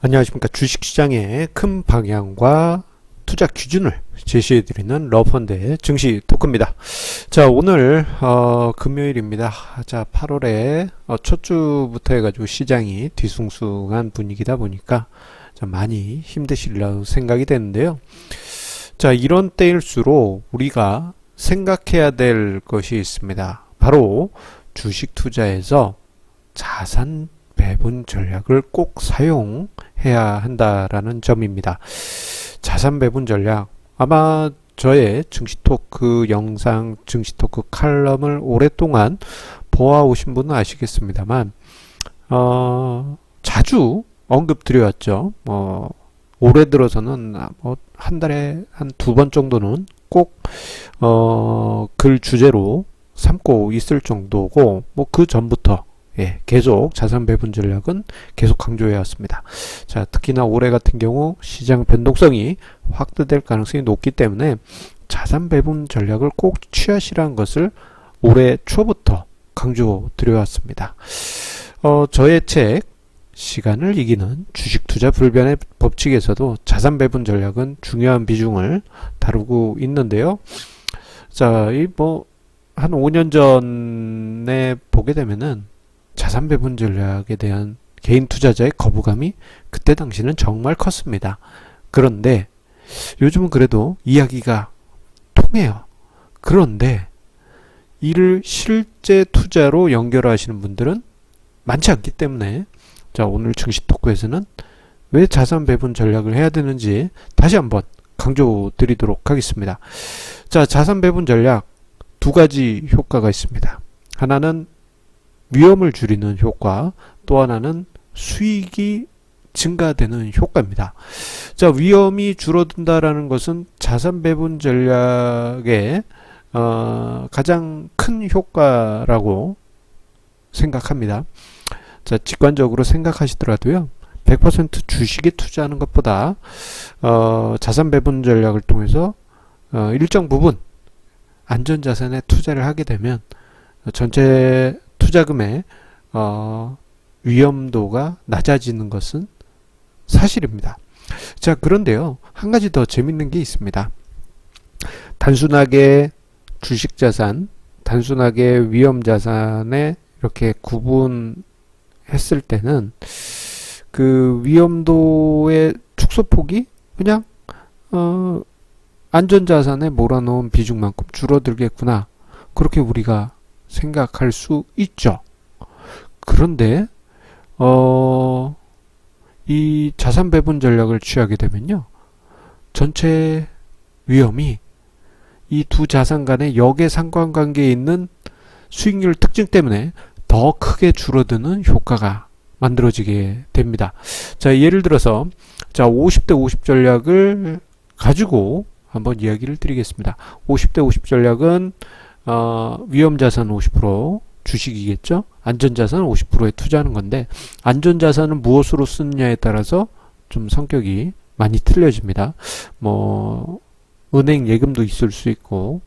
안녕하십니까. 주식시장의 큰 방향과 투자 기준을 제시해드리는 러펀드의 증시 토크입니다. 자, 오늘 금요일입니다. 자, 8월에 첫 주부터 해가지고 시장이 뒤숭숭한 분위기다 보니까 자, 많이 힘드시리라고 생각이 되는데요. 자, 이런 때일수록 우리가 생각해야 될 것이 있습니다. 바로 주식 투자에서 자산 배분 전략을 꼭 사용해야 한다라는 점입니다. 자산 배분 전략, 아마 저의 증시토크 영상, 증시토크 칼럼을 오랫동안 보아오신 분은 아시겠습니다만 자주 언급드려왔죠. 올해 들어서는 한 달에 한 2번 정도는 꼭 글 주제로 삼고 있을 정도고, 그 전부터 계속 자산 배분 전략은 계속 강조해 왔습니다. 자, 특히나 올해 같은 경우 시장 변동성이 확대될 가능성이 높기 때문에 자산 배분 전략을 꼭 취하시라는 것을 올해 초부터 강조 드려왔습니다. 저의 책 시간을 이기는 주식 투자 불변의 법칙에서도 자산 배분 전략은 중요한 비중을 다루고 있는데요. 자, 한 5년 전에 보게 되면은 자산 배분 전략에 대한 개인 투자자의 거부감이 그때 당시는 정말 컸습니다. 그런데 요즘은 그래도 이야기가 통해요. 그런데 이를 실제 투자로 연결하시는 분들은 많지 않기 때문에, 자, 오늘 증시 토크에서는 왜 자산 배분 전략을 해야 되는지 다시 한번 강조 드리도록 하겠습니다. 자, 자산 배분 전략 두 가지 효과가 있습니다. 하나는 위험을 줄이는 효과, 또 하나는 수익이 증가되는 효과입니다. 자, 위험이 줄어든다라는 것은 자산 배분 전략의 가장 큰 효과라고 생각합니다. 자, 직관적으로 생각하시더라도요, 100% 주식에 투자하는 것보다 자산 배분 전략을 통해서 일정 부분 안전자산에 투자를 하게 되면 전체 투자금의 위험도가 낮아지는 것은 사실입니다. 자, 그런데요, 한 가지 더 재밌는 게 있습니다. 단순하게 주식자산, 단순하게 위험자산에 이렇게 구분했을 때는 그 위험도의 축소폭이 그냥 안전자산에 몰아넣은 비중만큼 줄어들겠구나, 그렇게 우리가 생각할 수 있죠. 그런데 이 자산 배분 전략을 취하게 되면요, 전체 위험이 이 두 자산 간의 역의 상관관계에 있는 수익률 특징 때문에 더 크게 줄어드는 효과가 만들어지게 됩니다. 자, 예를 들어서 50대 50 전략을 가지고 한번 이야기를 드리겠습니다. 50대 50 전략은 위험자산 50%, 주식이겠죠. 안전자산 50%에 투자하는 건데, 안전자산은 무엇으로 쓰느냐에 따라서 좀 성격이 많이 틀려집니다. 은행 예금도 있을 수 있고,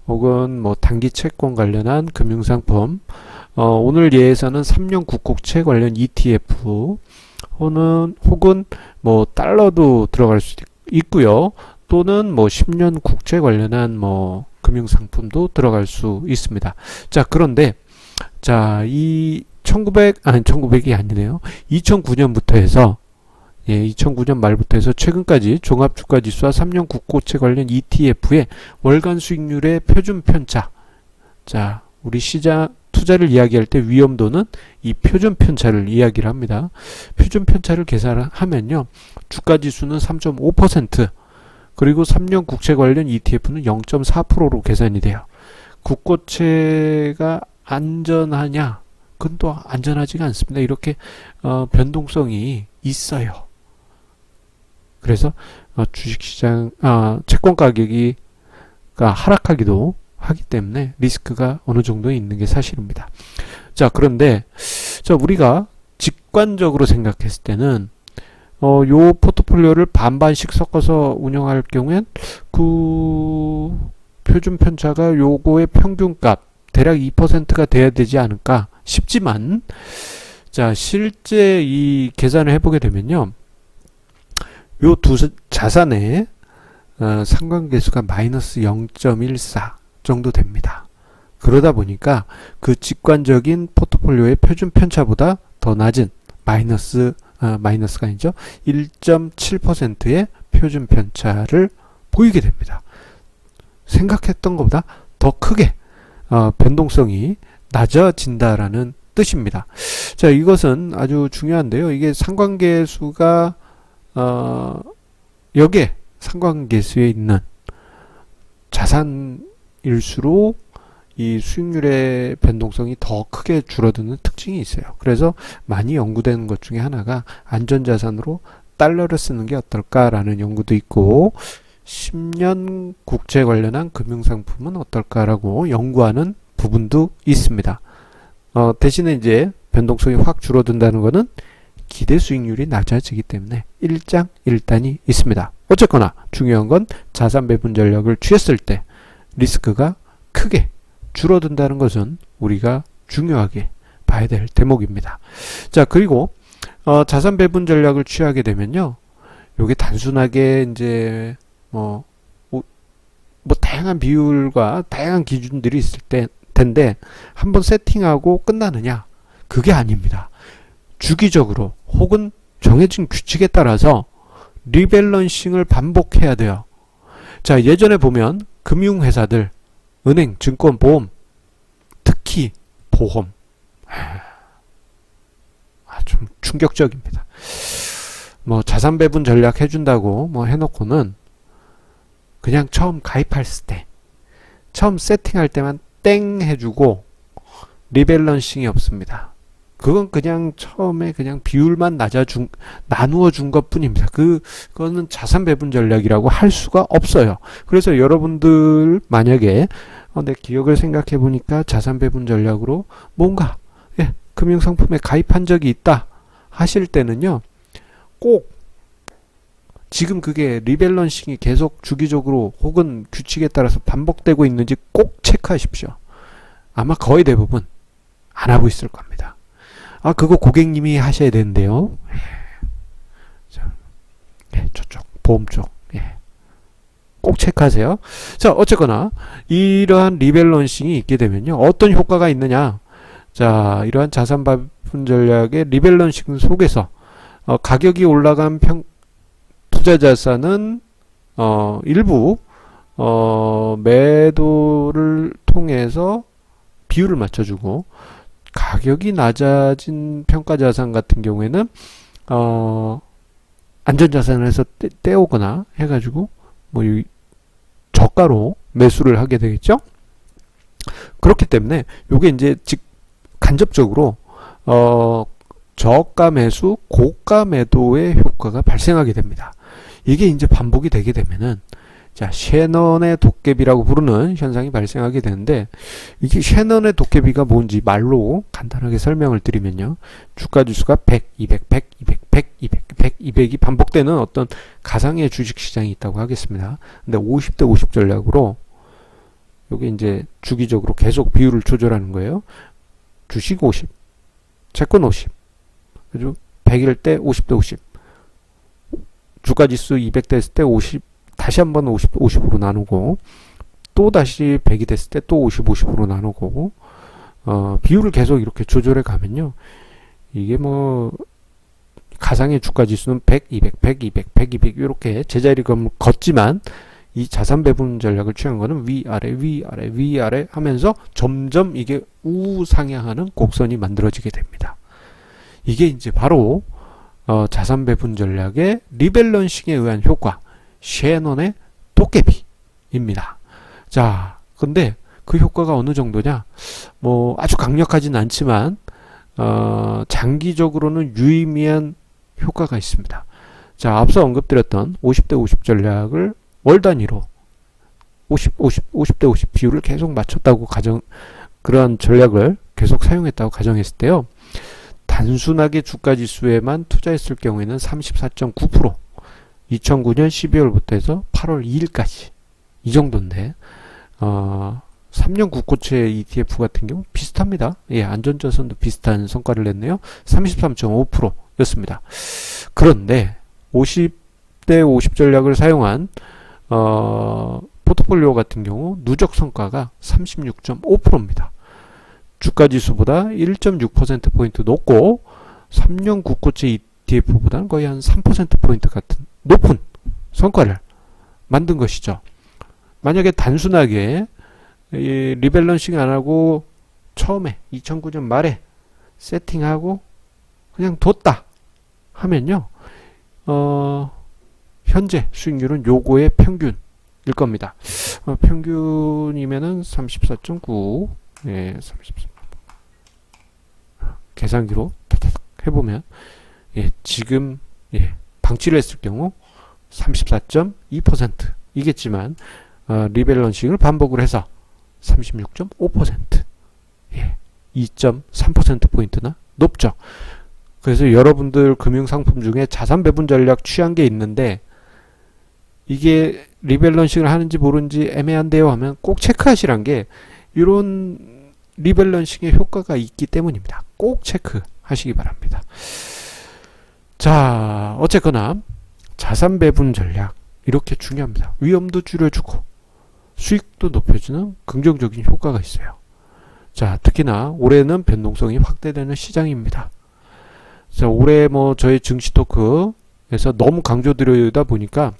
혹은 단기 채권 관련한 금융상품, 오늘 예에서는 3년 국고채 관련 ETF, 혹은 달러도 들어갈 수 있고요. 또는 10년 국채 관련한 금융상품도 들어갈 수 있습니다. 자, 그런데 이 1900이 아니네요. 2009년부터 해서 2009년 말부터 해서 최근까지 종합주가지수와 3년 국고채 관련 ETF의 월간 수익률의 표준 편차. 자, 우리 시장 투자를 이야기할 때 위험도는 이 표준 편차를 이야기를 합니다. 표준 편차를 계산하면요, 주가지수는 3.5%, 그리고 3년 국채 관련 ETF는 0.4%로 계산이 돼요. 국고채가 안전하냐? 그건 또 안전하지가 않습니다. 이렇게 변동성이 있어요. 그래서 주식시장, 채권 가격이 하락하기도 하기 때문에 리스크가 어느 정도 있는 게 사실입니다. 자, 그런데 우리가 직관적으로 생각했을 때는 요 포트폴리오를 반반씩 섞어서 운영할 경우엔 그 표준 편차가 요거의 평균값 대략 2%가 돼야 되지 않을까 싶지만, 자, 실제 이 계산을 해보게 되면요, 요 두 자산의 상관계수가 마이너스 0.14 정도 됩니다. 그러다 보니까 그 직관적인 포트폴리오의 표준 편차보다 더 낮은 마이너스가 아니죠. 1.7%의 표준 편차를 보이게 됩니다. 생각했던 것보다 더 크게 변동성이 낮아진다라는 뜻입니다. 자, 이것은 아주 중요한데요. 이게 상관계수가 여기에 상관계수에 있는 자산일수록 이 수익률의 변동성이 더 크게 줄어드는 특징이 있어요. 그래서 많이 연구되는 것 중에 하나가 안전자산으로 달러를 쓰는 게 어떨까라는 연구도 있고 10년 국채 관련한 금융상품은 어떨까라고 연구하는 부분도 있습니다. 대신에 이제 변동성이 확 줄어든다는 것은 기대 수익률이 낮아지기 때문에 일장일단이 있습니다. 어쨌거나 중요한 건 자산 배분 전략을 취했을 때 리스크가 크게 줄어든다는 것은 우리가 중요하게 봐야 될 대목입니다. 자, 그리고 자산 배분 전략을 취하게 되면요, 요게 단순하게 이제 뭐 다양한 비율과 다양한 기준들이 있을 텐데 한번 세팅하고 끝나느냐? 그게 아닙니다. 주기적으로 혹은 정해진 규칙에 따라서 리밸런싱을 반복해야 돼요. 자, 예전에 보면 금융회사들, 은행, 증권, 보험, 특히 보험, 좀 충격적입니다. 뭐 자산 배분 전략 해준다고 뭐 해놓고는 그냥 처음 가입했을 때, 처음 세팅할 때만 땡 해주고 리밸런싱이 없습니다. 그건 그냥 처음에 그냥 비율만 나누어 준 것 뿐입니다. 그거는 자산 배분 전략이라고 할 수가 없어요. 그래서 여러분들 만약에 내 기억을 생각해 보니까 자산 배분 전략으로 뭔가 금융상품에 가입한 적이 있다 하실 때는요, 꼭 지금 그게 리밸런싱이 계속 주기적으로 혹은 규칙에 따라서 반복되고 있는지 꼭 체크하십시오. 아마 거의 대부분 안 하고 있을 겁니다. 그거 고객님이 하셔야 되는데요. 저쪽 보험 쪽 꼭 체크하세요. 자, 어쨌거나 이러한 리밸런싱이 있게 되면요, 어떤 효과가 있느냐. 자, 이러한 자산 배분 전략의 리밸런싱 속에서 가격이 올라간 투자 자산은 일부 매도를 통해서 비율을 맞춰주고, 가격이 낮아진 평가자산 같은 경우에는 안전자산을 해서 떼오거나 해가지고 뭐 저가로 매수를 하게 되겠죠. 그렇기 때문에 요게 이제 간접적으로 저가 매수, 고가 매도의 효과가 발생하게 됩니다. 이게 이제 반복이 되게 되면은, 자, 셰넌의 도깨비라고 부르는 현상이 발생하게 되는데, 이게 셰넌의 도깨비가 뭔지 말로 간단하게 설명을 드리면요, 주가지수가 100, 200, 100, 200, 100, 200, 100, 200이 반복되는 어떤 가상의 주식시장이 있다고 하겠습니다. 근데 50대 50 전략으로 요게 이제 주기적으로 계속 비율을 조절하는 거예요. 주식 50, 채권 50, 그죠? 100일 때 50대 50, 주가지수 200 됐을 때 50, 다시 한번 50으로 나누고, 또 다시 100이 됐을 때 또 50으로 나누고, 비율을 계속 이렇게 조절해 가면요, 이게 뭐 가상의 주가 지수는 100, 200, 100, 200, 100, 200 이렇게 제자리를 걷지만, 이 자산 배분 전략을 취한 거는 위아래 위아래 위아래 하면서 점점 이게 우상향하는 곡선이 만들어지게 됩니다. 이게 이제 바로 자산 배분 전략의 리밸런싱에 의한 효과, 셰넌의 도깨비입니다. 자, 근데 그 효과가 어느 정도냐? 뭐 아주 강력하진 않지만 장기적으로는 유의미한 효과가 있습니다. 자, 앞서 언급드렸던 50대 50 전략을 월 단위로 50대 50 비율을 계속 맞췄다고 그러한 전략을 계속 사용했다고 가정했을 때요, 단순하게 주가지수에만 투자했을 경우에는 34.9%, 2009년 12월부터 해서 8월 2일까지 이 정도인데, 3년 국고채 ETF 같은 경우 비슷합니다. 안전자산도 비슷한 성과를 냈네요. 33.5% 였습니다. 그런데 50대 50 전략을 사용한 포트폴리오 같은 경우 누적 성과가 36.5%입니다. 주가지수보다 1.6%포인트 높고 3년 국고채 ETF보다는 거의 한 3%포인트 같은 높은 성과를 만든 것이죠. 만약에 단순하게 리밸런싱 안 하고 처음에 2009년 말에 세팅하고 그냥 뒀다 하면요, 현재 수익률은 요거의 평균일 겁니다. 평균이면은 34.9, 예, 34. 계산기로 해보면, 예, 지금, 예, 방치를 했을 경우 34.2% 이겠지만, 리밸런싱을 반복을 해서 36.5%, 예, 2.3%포인트나 높죠. 그래서 여러분들 금융상품 중에 자산 배분 전략 취한 게 있는데 이게 리밸런싱을 하는지 모르는지 애매한데요 하면 꼭 체크하시란 게 이런 리밸런싱의 효과가 있기 때문입니다. 꼭 체크하시기 바랍니다. 자, 어쨌거나 자산 배분 전략 이렇게 중요합니다. 위험도 줄여주고 수익도 높여주는 긍정적인 효과가 있어요. 자, 특히나 올해는 변동성이 확대되는 시장입니다. 자, 올해 뭐 저희 증시 토크에서 너무 강조드리다 보니까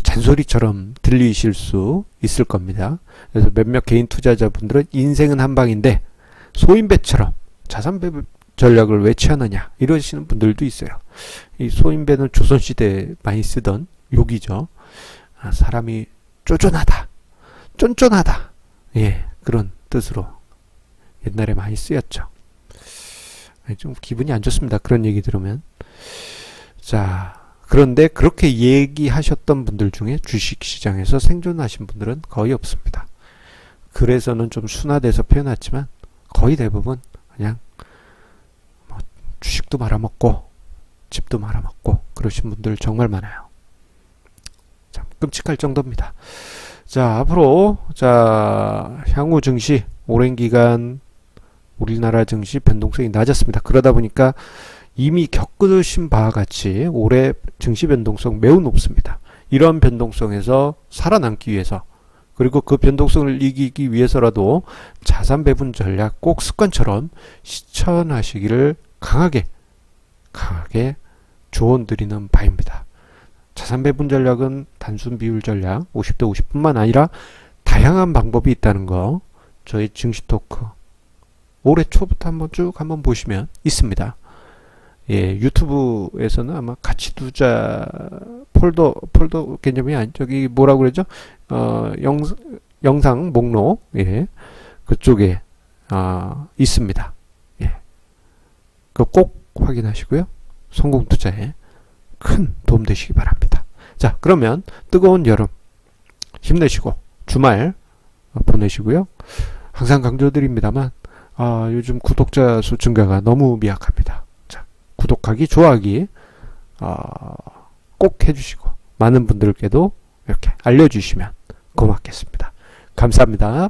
잔소리처럼 들리실 수 있을 겁니다. 그래서 몇몇 개인 투자자분들은 인생은 한 방인데 소인배처럼 자산 배분 전략을 왜 취하느냐 이러시는 분들도 있어요. 이 소인배는 조선시대에 많이 쓰던 욕이죠. 사람이 쪼쫀하다, 쫀쫀하다, 예, 그런 뜻으로 옛날에 많이 쓰였죠. 좀 기분이 안 좋습니다. 그런 얘기 들으면. 자, 그런데 그렇게 얘기하셨던 분들 중에 주식시장에서 생존하신 분들은 거의 없습니다. 그래서는 좀 순화돼서 표현했지만 거의 대부분 그냥 뭐 주식도 말아먹고 집도 말아먹고 그러신 분들 정말 많아요. 참 끔찍할 정도입니다. 자, 앞으로 향후 증시 오랜 기간 우리나라 증시 변동성이 낮았습니다. 그러다 보니까 이미 겪으신 바와 같이 올해 증시 변동성 매우 높습니다. 이런 변동성에서 살아남기 위해서 그리고 그 변동성을 이기기 위해서라도 자산 배분 전략 꼭 습관처럼 실천하시기를 강하게 조언드리는 바입니다. 자산 배분 전략은 단순 비율 전략 50대 50뿐만 아니라 다양한 방법이 있다는 거 저희 증시 토크 올해 초부터 한번 보시면 있습니다. 예, 유튜브에서는 아마 가치 투자 폴더 개념이 아니, 저기 뭐라고 그러죠? 영상 목록, 예, 그쪽에, 있습니다. 예. 그거 꼭 확인하시고요. 성공 투자에 큰 도움 되시기 바랍니다. 자, 그러면 뜨거운 여름 힘내시고 주말 보내시고요. 항상 강조드립니다만, 요즘 구독자 수 증가가 너무 미약합니다. 자, 구독하기, 좋아하기 꼭 해주시고 많은 분들께도 이렇게 알려주시면 고맙겠습니다. 감사합니다.